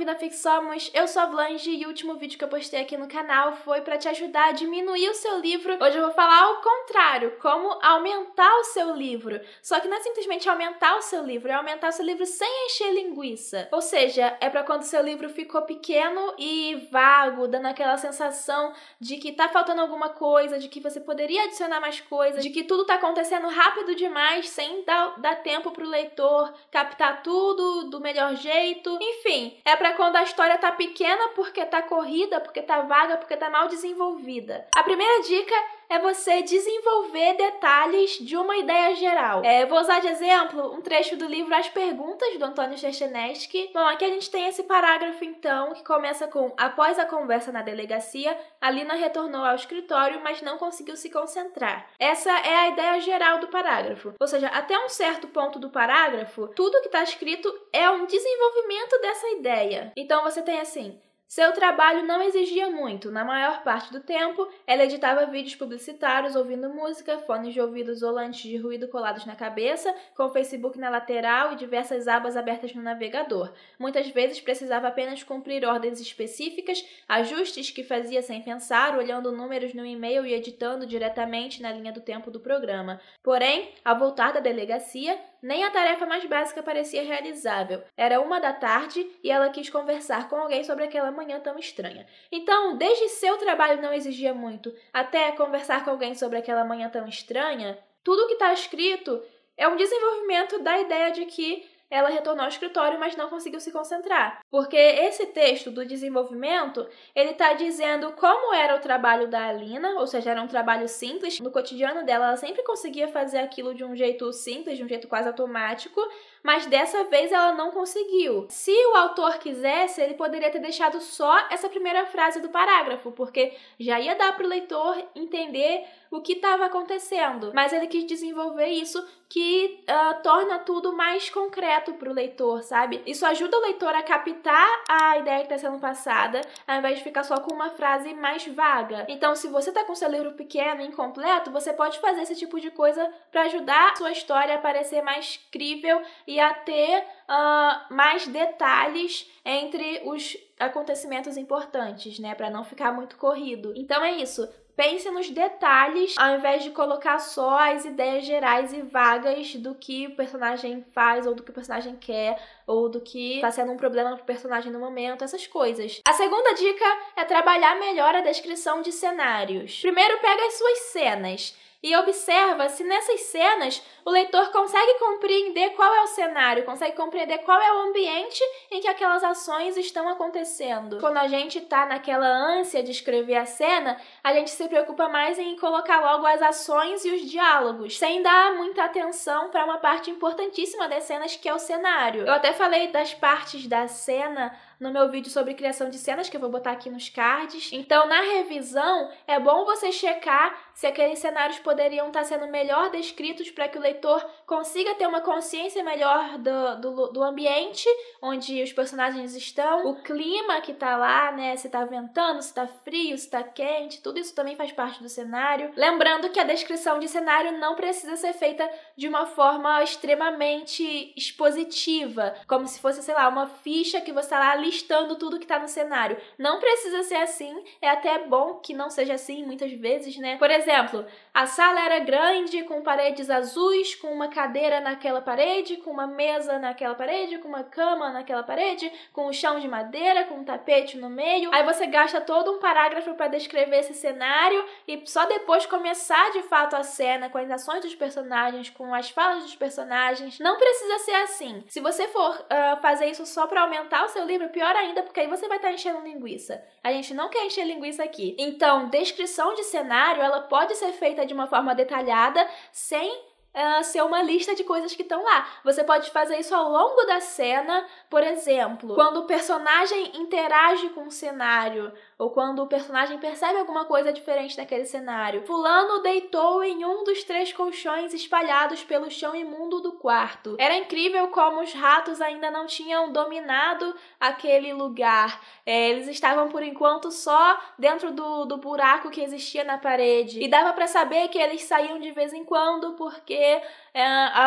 bem-vindo a Fixomos, eu sou a Blanche e o último vídeo que eu postei aqui no canal foi pra te ajudar a diminuir o seu livro. Hoje eu vou falar ao contrário, como aumentar o seu livro. Só que não é simplesmente aumentar o seu livro, é aumentar o seu livro sem encher linguiça. Ou seja, é pra quando o seu livro ficou pequeno e vago, dando aquela sensação de que tá faltando alguma coisa, de que você poderia adicionar mais coisas, de que tudo tá acontecendo rápido demais, sem dar tempo pro leitor captar tudo do melhor jeito. Enfim, é pra quando a história tá pequena porque tá corrida, porque tá vaga, porque tá mal desenvolvida. A primeira dica é você desenvolver detalhes de uma ideia geral. Eu vou usar de exemplo um trecho do livro As Perguntas, do Antônio Cherchenesky. Bom, aqui a gente tem esse parágrafo, então, que começa com: após a conversa na delegacia, Alina retornou ao escritório, mas não conseguiu se concentrar. Essa é a ideia geral do parágrafo. Ou seja, até um certo ponto do parágrafo, tudo que está escrito é um desenvolvimento dessa ideia. Então você tem assim: seu trabalho não exigia muito. Na maior parte do tempo, ela editava vídeos publicitários, ouvindo música, fones de ouvido isolantes de ruído colados na cabeça, com o Facebook na lateral e diversas abas abertas no navegador. Muitas vezes precisava apenas cumprir ordens específicas, ajustes que fazia sem pensar, olhando números no e-mail e editando diretamente na linha do tempo do programa. Porém, ao voltar da delegacia, nem a tarefa mais básica parecia realizável. Era 1 da tarde e ela quis conversar com alguém sobre aquela manhã tão estranha. Então, desde seu trabalho não exigia muito, até conversar com alguém sobre aquela manhã tão estranha, tudo que está escrito é um desenvolvimento da ideia de que ela retornou ao escritório, mas não conseguiu se concentrar. Porque esse texto do desenvolvimento, ele está dizendo como era o trabalho da Alina, ou seja, era um trabalho simples. No cotidiano dela, ela sempre conseguia fazer aquilo de um jeito simples, de um jeito quase automático, mas dessa vez ela não conseguiu. Se o autor quisesse, ele poderia ter deixado só essa primeira frase do parágrafo, porque já ia dar para o leitor entender o que estava acontecendo. Mas ele quis desenvolver isso, que torna tudo mais concreto para o leitor, sabe? Isso ajuda o leitor a captar a ideia que está sendo passada, ao invés de ficar só com uma frase mais vaga. Então, se você está com seu livro pequeno e incompleto, você pode fazer esse tipo de coisa para ajudar a sua história a parecer mais crível e a ter mais detalhes entre os acontecimentos importantes, né? Para não ficar muito corrido. Então é isso. Pense nos detalhes, ao invés de colocar só as ideias gerais e vagas do que o personagem faz, ou do que o personagem quer, ou do que está sendo um problema pro personagem no momento, essas coisas. A segunda dica é trabalhar melhor a descrição de cenários. Primeiro, pega as suas cenas e observa se nessas cenas o leitor consegue compreender qual é o cenário, consegue compreender qual é o ambiente em que aquelas ações estão acontecendo. Quando a gente tá naquela ânsia de escrever a cena, a gente se preocupa mais em colocar logo as ações e os diálogos, sem dar muita atenção para uma parte importantíssima das cenas, que é o cenário. Eu até falei das partes da cena no meu vídeo sobre criação de cenas, que eu vou botar aqui nos cards. Então, na revisão, é bom você checar se aqueles cenários poderiam estar sendo melhor descritos para que o leitor consiga ter uma consciência melhor do ambiente onde os personagens estão, o clima que tá lá, né? Se tá ventando, se tá frio, se tá quente, tudo isso também faz parte do cenário. Lembrando que a descrição de cenário não precisa ser feita de uma forma extremamente expositiva, como se fosse, sei lá, uma ficha que você tá lá listando tudo que tá no cenário. Não precisa ser assim, é até bom que não seja assim muitas vezes, né? Por exemplo, a sala era grande, com paredes azuis, com uma cadeira naquela parede, com uma mesa naquela parede, com uma cama naquela parede, com o chão de madeira, com um tapete no meio. Aí você gasta todo um parágrafo para descrever esse cenário e só depois começar de fato a cena com as ações dos personagens, com as falas dos personagens. Não precisa ser assim. Se você for fazer isso só para aumentar o seu livro, pior ainda, porque aí você vai estar enchendo linguiça. A gente não quer encher linguiça aqui. Então, descrição de cenário, ela pode ser feita de uma forma detalhada, sem ser uma lista de coisas que estão lá. Você pode fazer isso ao longo da cena, por exemplo, quando o personagem interage com o cenário, ou quando o personagem percebe alguma coisa diferente naquele cenário. Fulano deitou em um dos 3 colchões espalhados pelo chão imundo do quarto. Era incrível como os ratos ainda não tinham dominado aquele lugar. Eles estavam, por enquanto, só dentro do buraco que existia na parede. E dava pra saber que eles saíam de vez em quando porque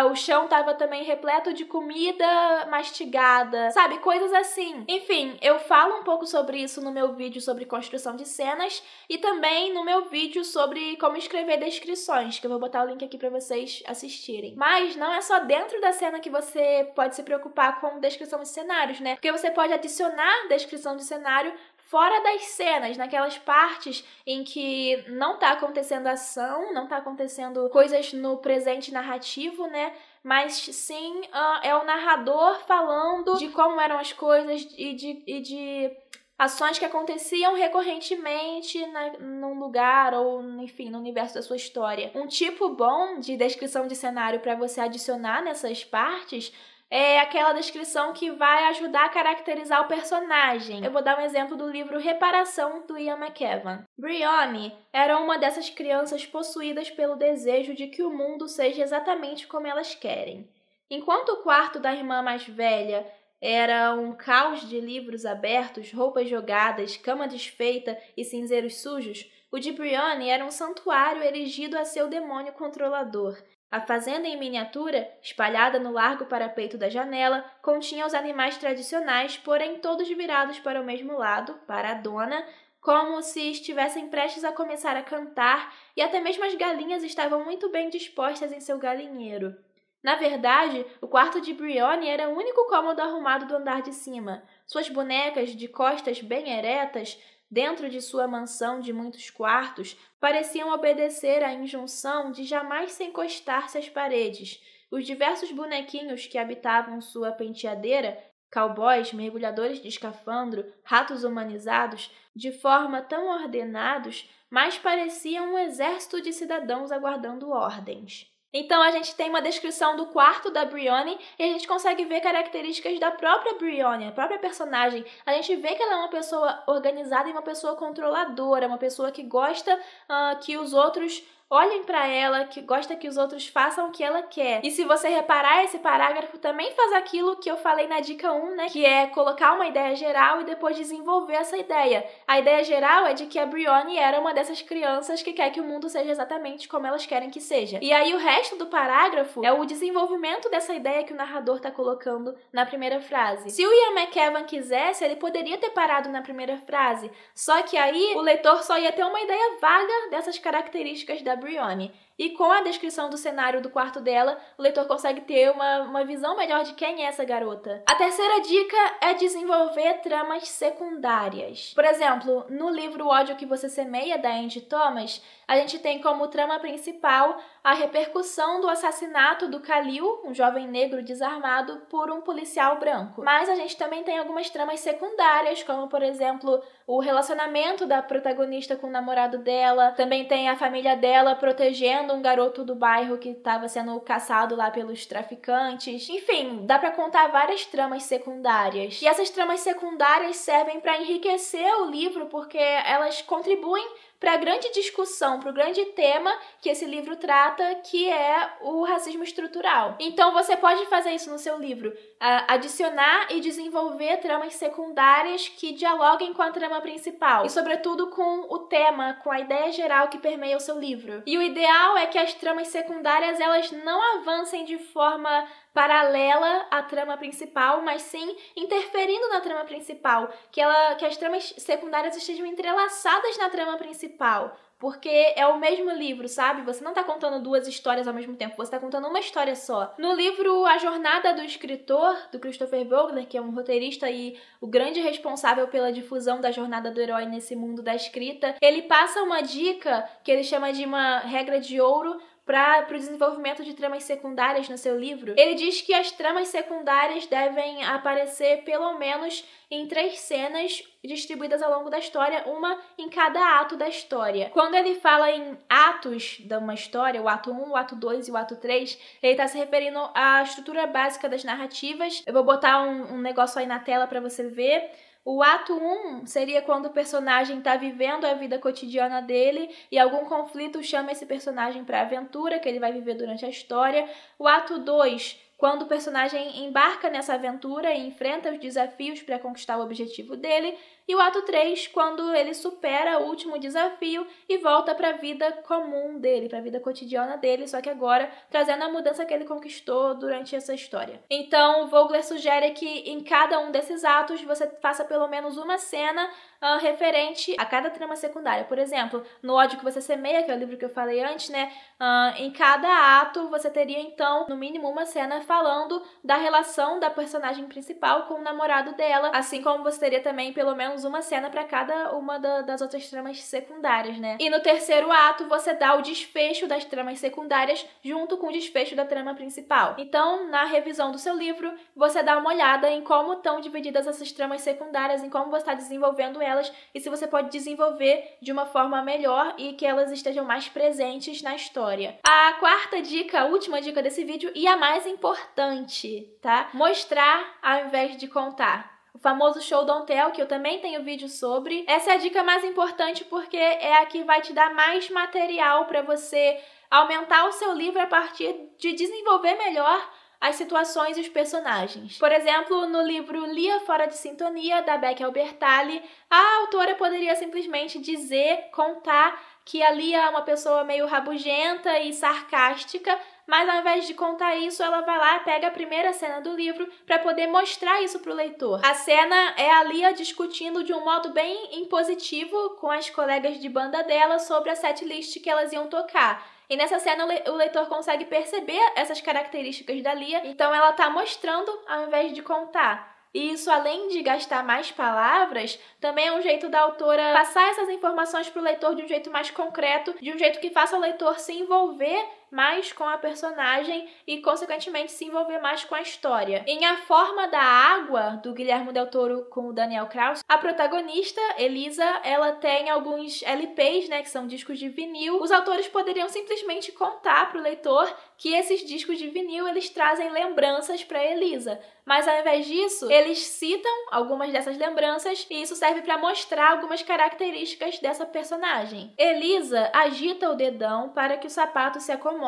o chão estava também repleto de comida mastigada, sabe? Coisas assim. Enfim, eu falo um pouco sobre isso no meu vídeo sobre construção de cenas e também no meu vídeo sobre como escrever descrições, que eu vou botar o link aqui pra vocês assistirem. Mas não é só dentro da cena que você pode se preocupar com descrição de cenários, né? Porque você pode adicionar descrição de cenário fora das cenas, naquelas partes em que não tá acontecendo ação, não tá acontecendo coisas no presente narrativo, né? Mas sim é o narrador falando de como eram as coisas e de ações que aconteciam recorrentemente num lugar ou, enfim, no universo da sua história. Um tipo bom de descrição de cenário para você adicionar nessas partes é aquela descrição que vai ajudar a caracterizar o personagem. Eu vou dar um exemplo do livro Reparação, do Ian McEwan. Briony era uma dessas crianças possuídas pelo desejo de que o mundo seja exatamente como elas querem. Enquanto o quarto da irmã mais velha era um caos de livros abertos, roupas jogadas, cama desfeita e cinzeiros sujos, o de Briony era um santuário erigido a seu demônio controlador. A fazenda em miniatura, espalhada no largo parapeito da janela, continha os animais tradicionais, porém todos virados para o mesmo lado, para a dona, como se estivessem prestes a começar a cantar, e até mesmo as galinhas estavam muito bem dispostas em seu galinheiro. Na verdade, o quarto de Briony era o único cômodo arrumado do andar de cima. Suas bonecas, de costas bem eretas, dentro de sua mansão de muitos quartos, pareciam obedecer à injunção de jamais se encostar-se às paredes. Os diversos bonequinhos que habitavam sua penteadeira, cowboys, mergulhadores de escafandro, ratos humanizados, de forma tão ordenados, mais pareciam um exército de cidadãos aguardando ordens. Então a gente tem uma descrição do quarto da Briony e a gente consegue ver características da própria Briony, a própria personagem. A gente vê que ela é uma pessoa organizada e uma pessoa controladora, uma pessoa que gosta que os outros olhem para ela, que gosta que os outros façam o que ela quer. E se você reparar, esse parágrafo também faz aquilo que eu falei na dica 1, né? Que é colocar uma ideia geral e depois desenvolver essa ideia. A ideia geral é de que a Briony era uma dessas crianças que quer que o mundo seja exatamente como elas querem que seja. E aí o resto do parágrafo é o desenvolvimento dessa ideia que o narrador tá colocando na primeira frase. Se o Ian McEwan quisesse, ele poderia ter parado na primeira frase, só que aí o leitor só ia ter uma ideia vaga dessas características da Briony. E com a descrição do cenário do quarto dela, o leitor consegue ter uma visão melhor de quem é essa garota. A terceira dica é desenvolver tramas secundárias. Por exemplo, no livro O Ódio que Você Semeia, da Angie Thomas, a gente tem como trama principal a repercussão do assassinato do Khalil, um jovem negro desarmado, por um policial branco. Mas a gente também tem algumas tramas secundárias, como, por exemplo, o relacionamento da protagonista com o namorado dela. Também tem a família dela protegendo um garoto do bairro que estava sendo caçado lá pelos traficantes. Enfim, dá pra contar várias tramas secundárias. E essas tramas secundárias servem para enriquecer o livro porque elas contribuem para a grande discussão, para o grande tema que esse livro trata, que é o racismo estrutural. Então você pode fazer isso no seu livro, adicionar e desenvolver tramas secundárias que dialoguem com a trama principal e, sobretudo, com o tema, com a ideia geral que permeia o seu livro. E o ideal é que as tramas secundárias elas não avancem de forma paralela à trama principal, mas sim interferindo na trama principal, que as tramas secundárias estejam entrelaçadas na trama principal, porque é o mesmo livro, sabe? Você não tá contando duas histórias ao mesmo tempo, você tá contando uma história só. No livro A Jornada do Escritor, do Christopher Vogler, que é um roteirista e o grande responsável pela difusão da jornada do herói nesse mundo da escrita, ele passa uma dica que ele chama de uma regra de ouro para o desenvolvimento de tramas secundárias no seu livro. Ele diz que as tramas secundárias devem aparecer pelo menos em 3 cenas distribuídas ao longo da história, uma em cada ato da história. Quando ele fala em atos de uma história, o ato 1, o ato 2 e o ato 3, ele está se referindo à estrutura básica das narrativas. Eu vou botar um negócio aí na tela para você ver. O ato 1 seria quando o personagem está vivendo a vida cotidiana dele e algum conflito chama esse personagem para a aventura que ele vai viver durante a história. O ato 2, quando o personagem embarca nessa aventura e enfrenta os desafios para conquistar o objetivo dele. E o ato 3, quando ele supera o último desafio e volta para a vida comum dele, para a vida cotidiana dele, só que agora trazendo a mudança que ele conquistou durante essa história. Então, Vogler sugere que em cada um desses atos você faça pelo menos uma cena referente a cada trama secundária. Por exemplo, no Ódio que Você Semeia, que é o livro que eu falei antes, né? Em cada ato você teria, então, no mínimo uma cena falando da relação da personagem principal com o namorado dela, assim como você teria também pelo menos uma cena para cada uma das outras tramas secundárias, né? E no terceiro ato você dá o desfecho das tramas secundárias junto com o desfecho da trama principal. Então, na revisão do seu livro, você dá uma olhada em como estão divididas essas tramas secundárias, em como você está desenvolvendo elas e se você pode desenvolver de uma forma melhor e que elas estejam mais presentes na história. A quarta dica, a última dica desse vídeo e a mais importante, tá? Mostrar ao invés de contar. O famoso show don't tell, que eu também tenho vídeo sobre. Essa é a dica mais importante porque é a que vai te dar mais material para você aumentar o seu livro a partir de desenvolver melhor as situações e os personagens. Por exemplo, no livro Lia Fora de Sintonia, da Becky Albertalli, a autora poderia simplesmente contar que a Lia é uma pessoa meio rabugenta e sarcástica, mas ao invés de contar isso, ela vai lá e pega a primeira cena do livro para poder mostrar isso para o leitor. A cena é a Lia discutindo de um modo bem impositivo com as colegas de banda dela sobre a setlist que elas iam tocar. E nessa cena o leitor consegue perceber essas características da Lia, então ela está mostrando ao invés de contar. E isso, além de gastar mais palavras, também é um jeito da autora passar essas informações para o leitor de um jeito mais concreto, de um jeito que faça o leitor se envolver mais com a personagem e, consequentemente, se envolver mais com a história. Em A Forma da Água, do Guillermo del Toro com o Daniel Kraus, a protagonista, Elisa, ela tem alguns LPs, né, que são discos de vinil. Os autores poderiam simplesmente contar para o leitor que esses discos de vinil, eles trazem lembranças para Elisa. Mas, ao invés disso, eles citam algumas dessas lembranças e isso serve para mostrar algumas características dessa personagem. Elisa agita o dedão para que o sapato se acomode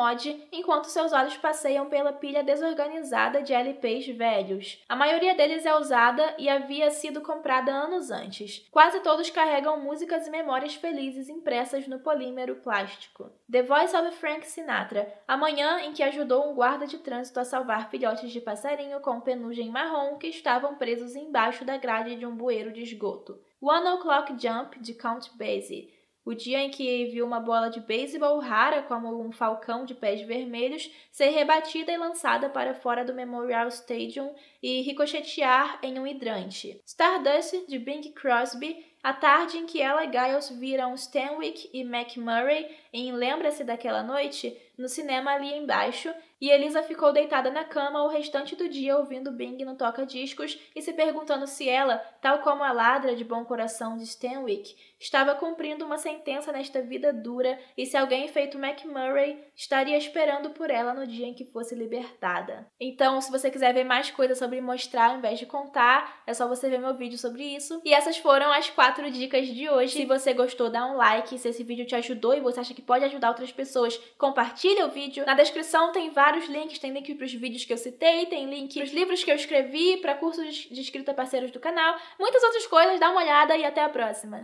enquanto seus olhos passeiam pela pilha desorganizada de LPs velhos. A maioria deles é usada e havia sido comprada anos antes. Quase todos carregam músicas e memórias felizes impressas no polímero plástico. The Voice of Frank Sinatra, a manhã em que ajudou um guarda de trânsito a salvar filhotes de passarinho com penugem marrom que estavam presos embaixo da grade de um bueiro de esgoto. One O'Clock Jump, de Count Basie, o dia em que viu uma bola de beisebol rara como um falcão de pés vermelhos ser rebatida e lançada para fora do Memorial Stadium e ricochetear em um hidrante. Stardust, de Bing Crosby, a tarde em que ela e Giles viram Stanwyck e McMurray em Lembra-se daquela noite, no cinema ali embaixo, e Elisa ficou deitada na cama o restante do dia ouvindo Bing no toca-discos e se perguntando se ela, tal como a ladra de bom coração de Stanwyck, estava cumprindo uma sentença nesta vida dura e se alguém feito McMurray estaria esperando por ela no dia em que fosse libertada. Então, se você quiser ver mais coisas sobre mostrar ao invés de contar, é só você ver meu vídeo sobre isso. E essas foram as 4 dicas de hoje. Se você gostou, dá um like. Se esse vídeo te ajudou e você acha que pode ajudar outras pessoas, compartilha o vídeo. Na descrição tem vários links, tem link para os vídeos que eu citei, tem link para os livros que eu escrevi, para cursos de escrita parceiros do canal, muitas outras coisas. Dá uma olhada e até a próxima!